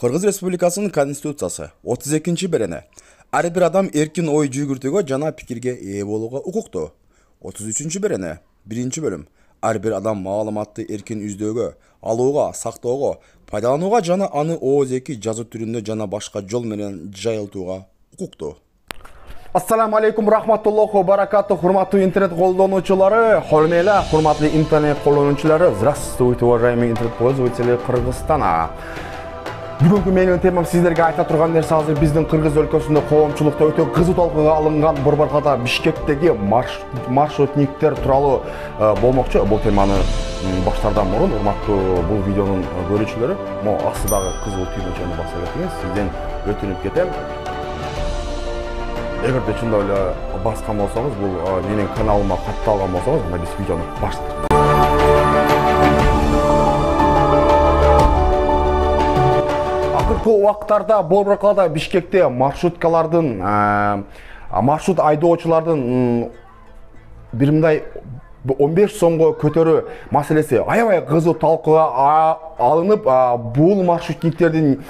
Кыргыз Республикасынын Конституциясы 32-берене ар бир адам эркин ой жүгүртүүгө жана пикирге ээ болууга укуктуу. 33-берене 1-бөлүм ар бир адам маалыматты эркин издөөгө, алууга, сактоого, пайдаланууга жана аны ооз-2 жазуу түрүндө жана башка жол менен жайылтууга укуктуу. Ассаламу алейкум рахматуллаху баракату, хурматтуу интернет колдонуучулары, хорнела, хурматтуу интернет колдонуучулары, здравствуйте, уважаемые интернет пользователи Кыргызстана. Бүгүнкү менин темам сиздерге айта турган нерсе азыр биздин Кыргыз өлкөсүндө коомчулукта өтө кызуу талкууга алынган Борборкада Бишкектеги маршрутниктер тууралуу болмокчу. Бул теманы баштардан мурун урматтуу бул видеонун көрүүчүлөрү, могу астыдагы кызыл түймөчөнү баса кетиңиз, сизден өтүнүп кетем. Эгерде чындап эле баскан болсоңуз, бул менин каналыма катталган болсоңуз, мына биз видеону баштайбыз. Акыркы убакыттарда Борборкада Бишкекте маршрут айдоочулардын бир мындай 15 сомго көтөрүү маселеси аябай кызуу талкууга алынып, бул маршрутниктердин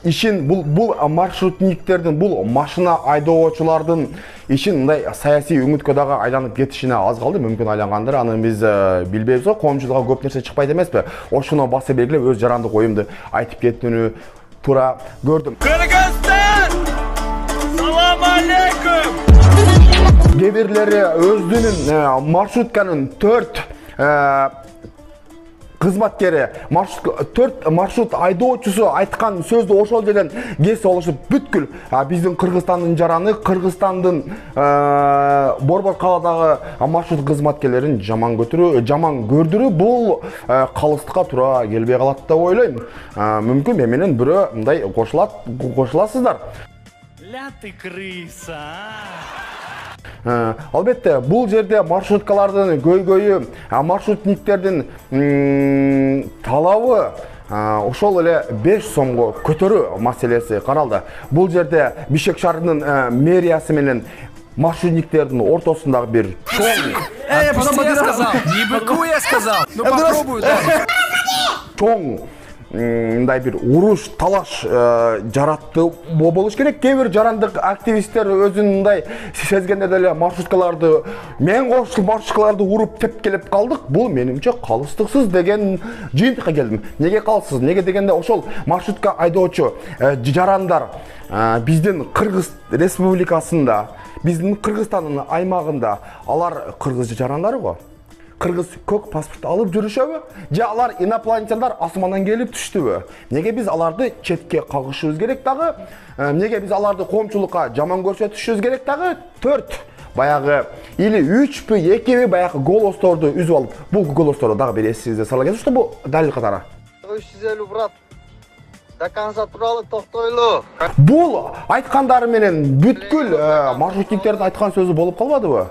ишин, бул маршрутниктердин, бул машина айдоочулардын ишин мындай саясий үмүткө дагы айланып кетишине аз калды. Мүмкүн айлангандыр, аны биз билбейбиз го. Коомчулукка көп нерсе чыкпайт эмеспи? Ошону баса белгилеп, өз жарандык оюмду айтып кетүүнү туура көрдүм. Кыргызстан! Салам алейкум! Кээ бирлери өздүнүн маршрутканын 4 кызматкери, 4 маршрут айдоочусу айткан сөздү ошол жерден кесип алышып, бүткүл биздин Кыргызстандын жараны, Кыргызстандын Борборкадагы маршрут кызматкерлерин жаман көрдүрүү бул калыстыкка туура келбей калат деп ойлойм. Мүмкүн мен менен бирөө мындай кошуласыздар. Ля ты крыса! Албетте, бул жерде маршруткалардын көйгөйү, маршрутниктердин талабы ошол эле 5 сомго көтөрүү маселеси каралды. Бул жерде Бишкек шаарынын мэриясы менен маршрутниктердин ортосундагы бир чоң мындай бир уруш, талаш жаратты болуш керек. Кээ бир жарандык активисттер өзүн мындай сезгенде деле маршруткаларды, мен кошулуп маршруткаларды уруп тепкелеп калдык. Бул менимче калыстыксыз деген жыйынтыкка келдим. Неге калыссыз? Неге дегенде ошол маршрутка айдоочу жарандар биздин Кыргыз Республикасында, биздин Кыргызстандын аймагында алар кыргыз жарандары го. Кыргыз көк паспорт алып жүрүшөбү? Же алар инопланетяндар асмандан келип түштүбү? Неге биз аларды четке кагышыбыз керек дагы? Неге биз аларды коомчулукка жаман көрсөтүшүбүз керек дагы? 4 баягы или 3пү, 2пи баягы голосторду үзүп алып, бул голосторду дагы бир эсиңизде сала кетиңиз, бул далил катары. 350 брат. До конца тууралуу токтойлу. Бул айткандары менен бүткүл маршрутниктердин айткан сөзү болуп калбадыбы?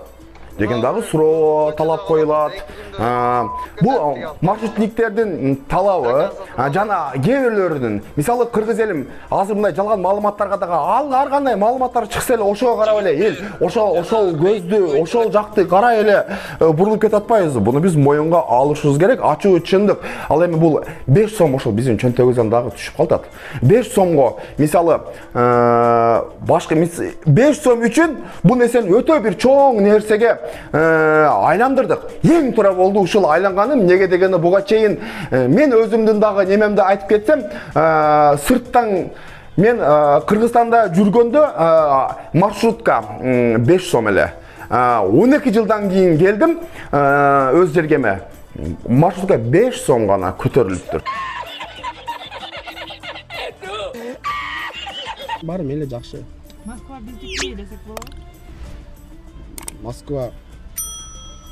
Деген дагы суроо талап коюлат. Бул маршрутниктердин талабы жана кээ бирлөрүнүн, мисалы кыргыз элим азыр мындай жалган маалыматтарга дагы ар кандай маалыматтар чыкса эле ошого карап эле эл ошол көздү, ошол жакты карай эле бурулуп кетип атпайбызбы? Буну биз моюнга алышыбыз керек, ачуу чындык. Ал эми бул 5 сом ошол биздин чөнтөгүбүздөн дагы түшүп калат. 5 сомго мисалы башка 5 сом үчүн бул нерсени өтө бир чоң нерсеге айландырдык. Эң туура болду ушул айланганым. Неге дегенде буга чейин мен өзүмдүн дагы немемди айтып кетсем, сырттан мен Кыргызстанда жүргөндө маршрутка 5 сом эле. 12 жылдан кийин келдим өз жергеме. Маршрутка 5 сом гана көтөрүлүптүр. Барым эле жакшы. Москва биздики десек болобу? Москва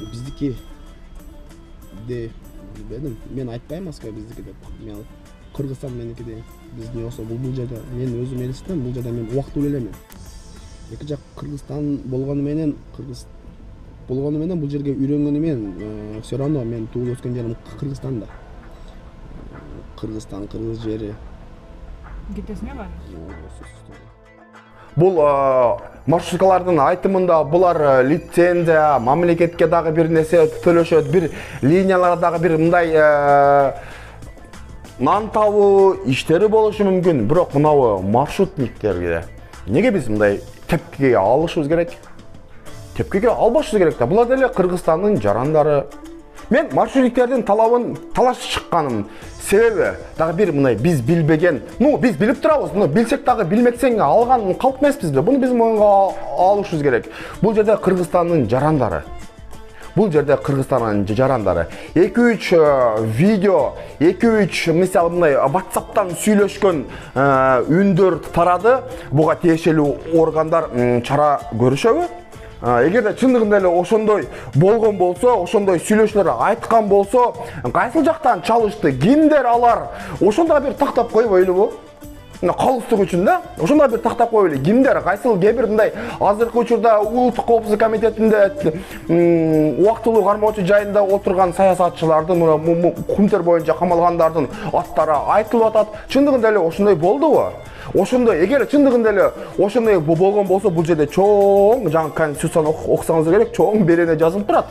биздики де билбедим. Мен айтпайм Москва биздики деп. Мен Кыргызстан меники де. Биздин болсо бул жерде мен өзүм элестем, бул жерде мен убактылуу элемин. Эки жак Кыргызстан болгону менен бул жерге үйрөнгөнү менен все равно мен туулуп өскөн жерим Кыргызстанда. Кыргызстан, кыргыз жери. Кетесине бар. Бул маршруткалардын айтымында булар лицензия, мамлекетке дагы бир нерсе төлөшөт, бир линиялар дагы бир мындай нан табуу иштери болушу мүмкүн, бирок мынабу маршрутниктерге неге биз мындай тепкиге алышыбыз керек? Тепкиге албашыбыз керек да. Булар деле Кыргызстандын жарандары. Мен маршрутниктердин талабын талашып чыкканым себеби дагы бир мындай биз билбеген, биз билип турабыз, билсек дагы билмексең алган калп эмеспизби? Буну биз моюнга алышыбыз керек. Бул жерде Кыргызстандын жарандары. Бул жерде Кыргызстандын жарандары 2-3 видео, 2-3 мисалы мындай WhatsApp'тан сүйлөшкөн үндөр тарады. Буга тиешелүү органдар чара көрүшөбү? Эгерде чындыгында эле ошондой болгон болсо, ошондой сүйлөшүүлөр айткан болсо, кайсыл жактан чалышты, кимдер алар? Ошондо бир тактап койбойлубу? Калыстык үчүн да, ошондо бир тактап койбойлу. Кимдер, кайсыл кээ-бир мындай азыркы учурда Улуттук коопсуздук комитетинде убактылуу кармоочу жайында отурган саясатчылардын, кумтер боюнча камалгандардын аттары айтылып атат. Чындыгында эле ошондой болдубу? Ошондой, эгер чындыгында эле ошондой болгон болсо, бул жерде чоң, жаңы конституцияны окусаңыз керек, чоң берене жазылып турат.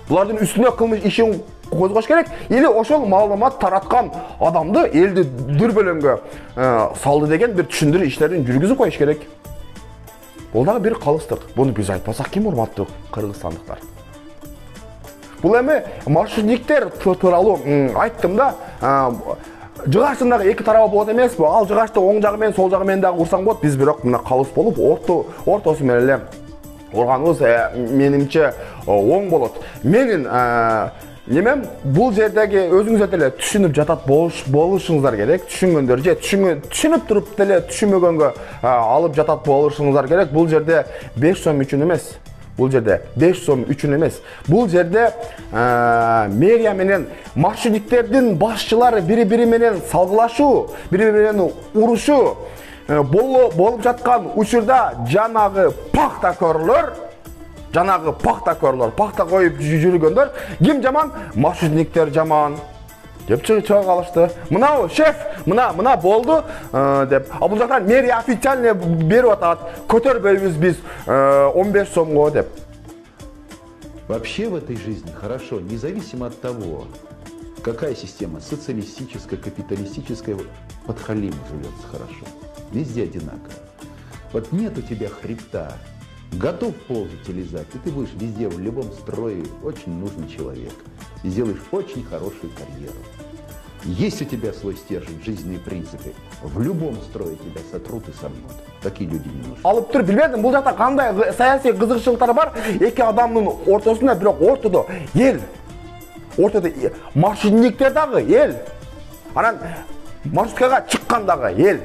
Булардын үстүнө кылмыш ишин козгош керек, или ошол маалымат тараткан адамды элди дүрбөлөңгө салды деген бир түшүндүрүү иштерин жүргүзүп коюш керек. Бул дагы бир калыстык. Буну биз айтпасак ким, урматтуу кыргызстандыктар? Бул эми маршрутниктер тууралуу айттым да, жыгачтын эки тарабы болот эмеспи? Ал жыгачты оң жагы менен сол жагы менен дагы урсаң болот. Биз бирок мына калыс болуп, ортосу менен эле урганыбыз менимче оң болот. Менин немем бул жердеги өзүңүздөр деле түшүнүп жатат болушуңуздар керек. Түшүнгөндөр же түшүнүп туруп деле түшүнмөгөнгө алып жатат болушуңуздар керек. Бул жерде 5 сом үчүн эмес. Бул жерде 5 сом үчүн эмес. Бул жерде мэрия менен маршрутниктердин башчылары бири-бири менен салгылашуу, бири-бири менен урушуу болуп жаткан учурда жанагы пахта коюп жүргөндөр ким жаман? Маршрутниктер жаман деп чыга калышты. Мынау шеф, мына болду деп. А бул жактан мэрия официально берип атат. Көтөрбөйбүз биз 15 сомго деп. Вообще в этой жизни хорошо, независимо от того, какая система, социалистическая, капиталистическая, подхалиму живется хорошо. Везде одинаково. Вот нет у тебя хребта, готов ползать и лизать, и ты будешь везде, в любом строе очень нужный человек. И сделаешь очень хорошую карьеру. Есть у тебя свой стержень, жизненные принципы, в любом строе тебя сотрут и сомнут. Такие люди не нужны. Алып тур, билбедим, бул жакта кандай саясий кызыкчылыктар бар? Эки адамдын ортосунда, бирок ортодо эл. Ортодо маршрутниктер дагы эл. Анан маршруткага чыккан дагы эл.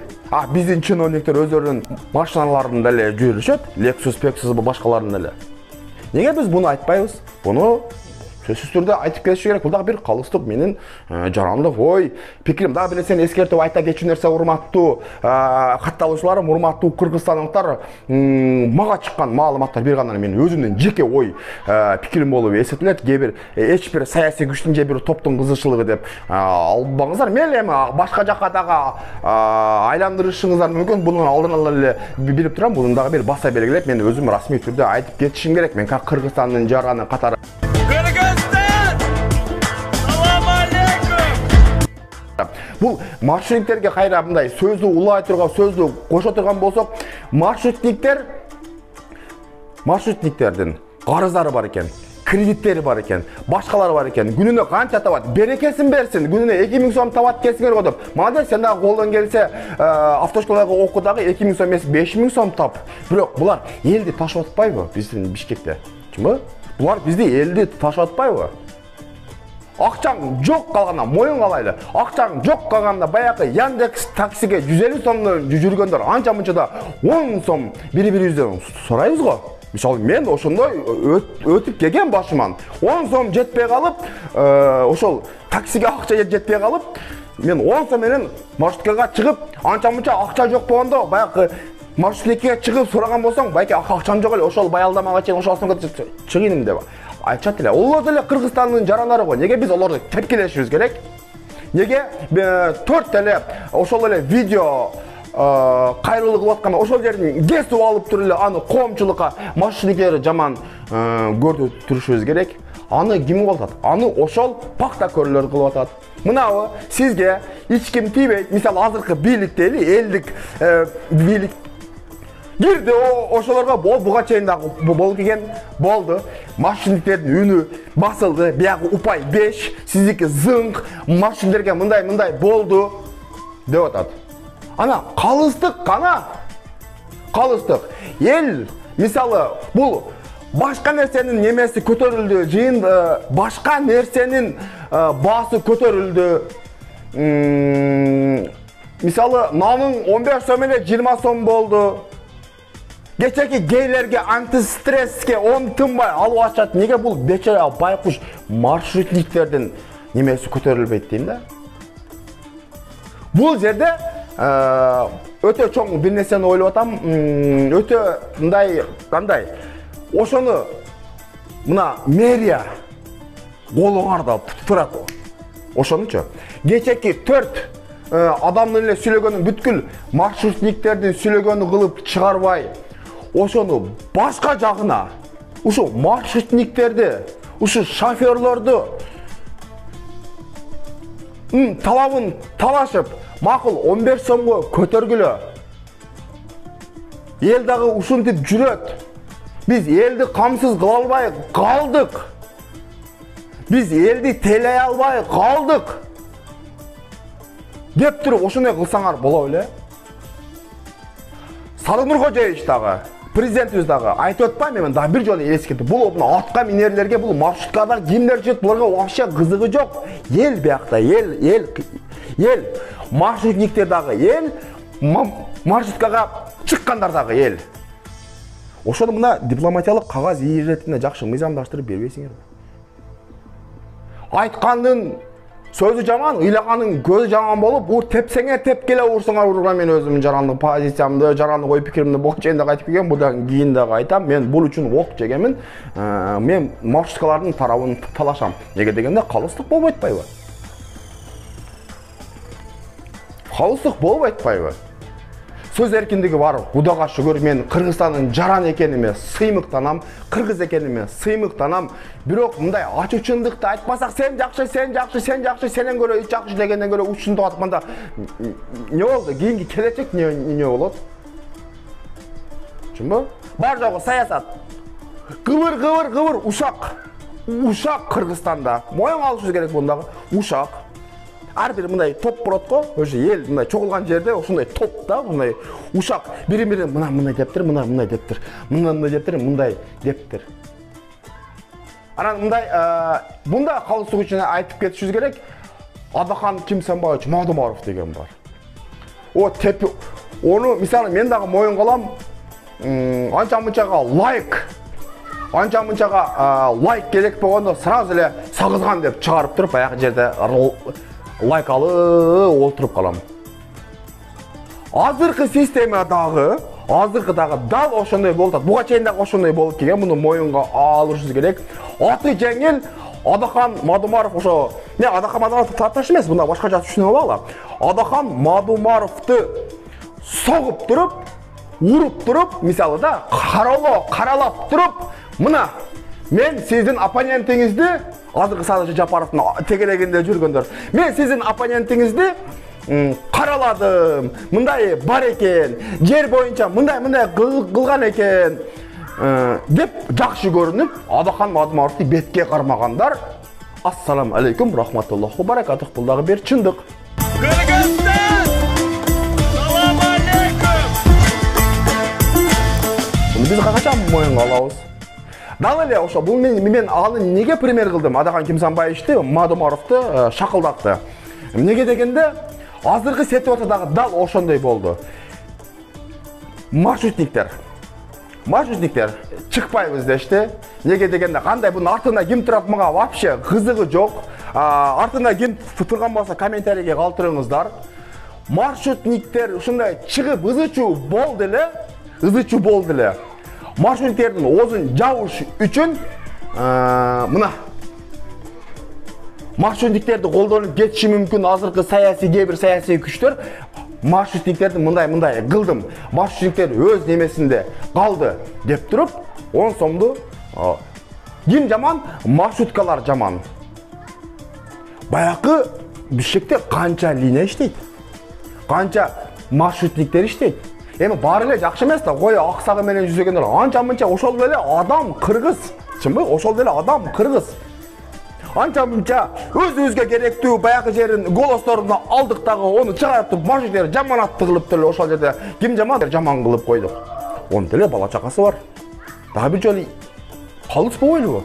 Биздин чиновниктер өздөрүнүн машиналарында эле жүрүшөт, Lexus, Pexus башкаларында эле. Неге биз буну айтпайбыз? Буну сөзсүз түрдө айтып кетиш керек. Бул дагы бир калыстык менин жарандык ой пикирим. Дагы бир нерсени эскертип айта кетчү нерсе, урматтуу катталуучуларым, урматтуу кыргызстандыктар, мага чыккан маалыматтар бир гана менин өзүмдүн жеке ой пикирим болуп эсептелет. Эч бир саясий күчтүн же бир топтун кызыкчылыгы деп албаңыздар. Мейли эми башка жакка дагы айландырышыңыздар мүмкүн. Бунун алдын ала эле билип турам. Буну дагы бир баса белгилеп, мен өзүм расмий түрдө айтып кетишим керек. Мен Кыргызстандын жараны катары. Бул маршрутниктерге кайра мындай сөздү улай турган, сөздү кошо турган болсок, маршрутниктердин карыздары бар экен, кредиттери бар экен, башкалары бар экен. Күнүнө канча табат? Берекесин берсин. Күнүнө 2000 сом табат десеңер го деп. Молодец, сен дагы колдон келсе автошколага окуу дагы 2000 сом эмес 5000 сом тап. Бирок булар элди ташып атпайбы биздин Бишкекте? Чынбы? Булар бизди элди ташып атпайбы? Акчаң жок калганда моюн калайлы. Акчаң жок калганда баягы Яндекс таксиге 150 сомдон жүргөндөр анча мынчада 10 сом бири-бирибизден сурайбыз го. Мисалы мен ошондой өтүп келген башыман. 10 сом жетпей калып, ошол таксиге акча жетпей калып, мен 10 сом менен маршруткага чыгып, анча мынча акча жок болгондо баягы маршрутке чыгып сураган болсоң, байке акчам жок эле, ошол баялдамага чейин ошол сомго чыгыйм деп айтчат эле. Олар деле Кыргызстандын жарандары го. Неге биз олорду тепкилешибиз керек? Неге 4 эле ошол эле видео кайрылык кылып атканда ошол жердин кесип алып туруп эле аны коомчулукка маршрутниктер жаман көрүп турушубуз керек. Аны ким кылып атат? Аны ошол пахтакөрлөр кылып атат. Мынау сизге эч ким тийбейт. Мисалы азыркы бийликтеги элдик бийлик кирди, ошолорго буга чейин дагы болуп келген болду. Маршрутниктердин үнү басылды. Биягы упай 5, сиздики зыңк, маршрутниктерге мындай болду деп атат. Ана калыстык кана. Калыстык. Эл мисалы бул башка нерсенин немеси көтөрүлдү, жыйын башка нерсенин баасы көтөрүлдү. Мисалы нанын 15 сом эле 20 сом болду. Geçeki geylerge antistresske 10 tınbay alıp açat. Nege bul beçara baykuş marşrutniklerden nemesi kötörülbeyt deyim de. Bul yerde öte çoğun bir neseni oylap atam. Öte kanday. Oşonu mına meriya koluğarda tuturat. Oşonuçu. Geçeki 4 adamın ile sülөгөнүн бүткүл маршрутниктердин sülөгөнү кылып чыгарбай, ошону башка жагына, ушу маршрутниктерди, ушу шоферлорду талабын талашып, макул 15 сомго көтөргүлө. Эл дагы ушинтип жүрөт. Биз элди камсыз кыла албай калдык. Биз элди тейлей албай калдык. Деп туруп ошондой кылсаңар боло эле. Садыр Кожоевич дагы, президентибиз дагы айтып атпайм, мен дагы бир жолу эскертип, бул атка минерлерге, бул маршруткалар кимдер жүрөт, буларга вообще кызыгы жок. Эл биякта, эл, маршрутниктер дагы эл, маршруткага чыккандар дагы эл. Ошону мына дипломатиялык кагаз иретинде жакшы мыйзамдаштырып бербейсиңерби? Айткандын sözü жаман, ыйлаганын көзү жаман болуп, тепсеңе теп келе урсаңар урга. Мен өзүмдүн жарандык позициямды, жарандык ой пикиримди бок жайында айтып келген, будан кийин дагы айтам. Мен бул үчүн ок жегенмин. Мен маршруткалардын тарабын талашам. Неге дегенде калыстык болуп атпайбы? Калыстык болуп атпайбы? Söz erkinligi var. Hudaga şükür men Kırgızstan'ın jaran ekenime sıymıktanam, Kırgız ekenime sıymıktanam. Birok mындай açıkçılıkta айтпасак sen jakşı, senen göre hiç jakşı degenden göre uçundu atmanda ne oldu? Keyinki gelecek ne bolot? Çünkü bar jogu sayasat. Kıvır uşak Kırgızstan'da. Moyun alışız gerek bundagı uşak. Her biri mындай top borot go, o'sha ел mындай çoğulgan jerde ошондой топ да, mындай ушак бири-бири мындай дептир, мындай дептир, мындай дептир. Анан мындай бунда калыстык үчүн айтып кетишибиз керек. Адахан Кимсанбаевич Мадумаров деген бар. О теп ону мисалы мен дагы моюн калам. Анча-мынчага лайк керек болгондо сразу эле сагызган деп чыгарып туруп аяк жерде лайк алып олтуруп калам. Азыркы система дагы дал ошондой болот. Буга чейин дагы ошондой болуп келген. Муну моюнга алышыбыз керек. Аты жеңил Адахан Мадумаров ошо. Не Адахан Мадумаров татташ эмес, мына башкача түшүнүп алалы. Адахан Мадумаровду согуп туруп, уруп туруп, мисалы да каралап туруп, мына мен сиздин оппонентиңизди азыркы Садыр Жапаровдун тегерегинде жүргөндөр. Мен сиздин оппонентиңизди караладым. Мындай бар экен, жер боюнча мындай кылган экен деп жакшы көрүнүп, Адахан Мадумаровду бетке кармагандар. Ассаламу алейкум, рахматуллахи ва баракатух. Бул дагы бир чындык. Кыргызстан! Салам алейкум! Биз качан моюнга алабыз? Дал эле ошо бул мен аны неге пример кылдым? Адахан Кимсанбаевичти, Мадумаровду шакылдатты. Неге дегенде азыркы ситуация дагы дал ошондой болду. Маршрутниктер чыкпайбыз дешти. Неге дегенде кандай бунун артында ким турат мага вообще кызыгы жок. Артында ким турган болсо комментарийге калтырыңыздар. Маршрутниктер ушундай чыгып ызычуу болду эле. Маршрутниктердин оозун жабыш үчүн мына маршрутниктерди колдонуп кетиши мүмкүн азыркы кээ бир саясий күчтөр. Маршрутниктерди мындай кылдым. Маршрутниктер өз немесинде калды деп туруп 10 сомду ким жаман? Маршруткалар жаман. Баякы Бишкекте канча линия иштейт, канча маршрутниктер иштейт. Эми баары эле жакшы эмес да, кой аксагы менен жүзөгөндөр анча мынча ошол эле адам кыргыз. Чынбы? Ошол эле адам кыргыз. Анча мынча өзүбүзгө керектүү баягы жерин голосторуна алдык дагы, ону чыгарып туруп маршруттер жаманатты кылып деле ошол жерде ким жаман жаман кылып койдук. Onun деле бала чакасы бар. Дагы бир жолу калыспабайлыбы?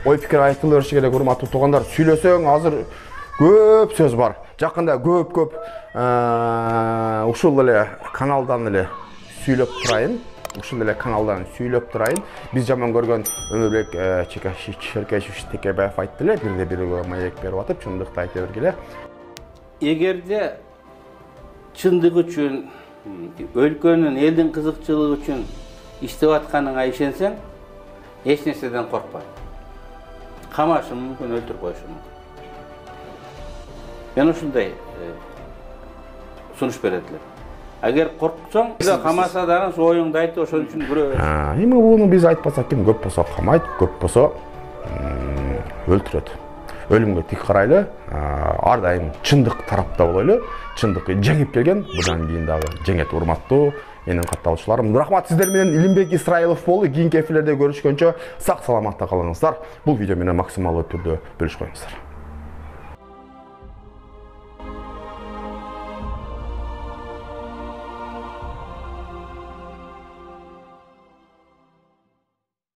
Ой пикир айтылып бериши керек, урматтуу туугандар. Сүйлөсөң азыр көп сөз бар. Жакында көп ушул эле каналдан эле сүйлөп турайын. Ушул эле каналдан сүйлөп турайын. Биз жаман көргөн Өмүрбек Черкешевич Текебаев айтты эле, бирде-бир маек берип атып, чындыкты айта бергиле. Эгерде чындык үчүн, өлкөнүн, элдин кызыкчылыгы үчүн иштеп атканыңа ишенсең, эч нерседен коркпа. Камашы мүмкүн, өлтүрүп коюшу мүмкүн. Мен ушундай сунуш берет элем. Агер корксоң, камаса дагы оюңду айт, ошон үчүн бирөө. Эми буну биз айтпасак ким, көп болсо камайт, көп болсо өлтүрөт. Өлүмгө тик карайлы, ар дайым чындык тарапта болойлу. Чындыкты жеңип келген, будан кийин дагы жеңет, урматтуу менин катталуучуларым. Рахмат сиздер менен Илимбек Исраилов болду. Кийинки эфирлерде көрүшкөнчө сак саламатта калыңыздар. Бул видео менен максималдуу түрдө бөлүшүп коюңуздар.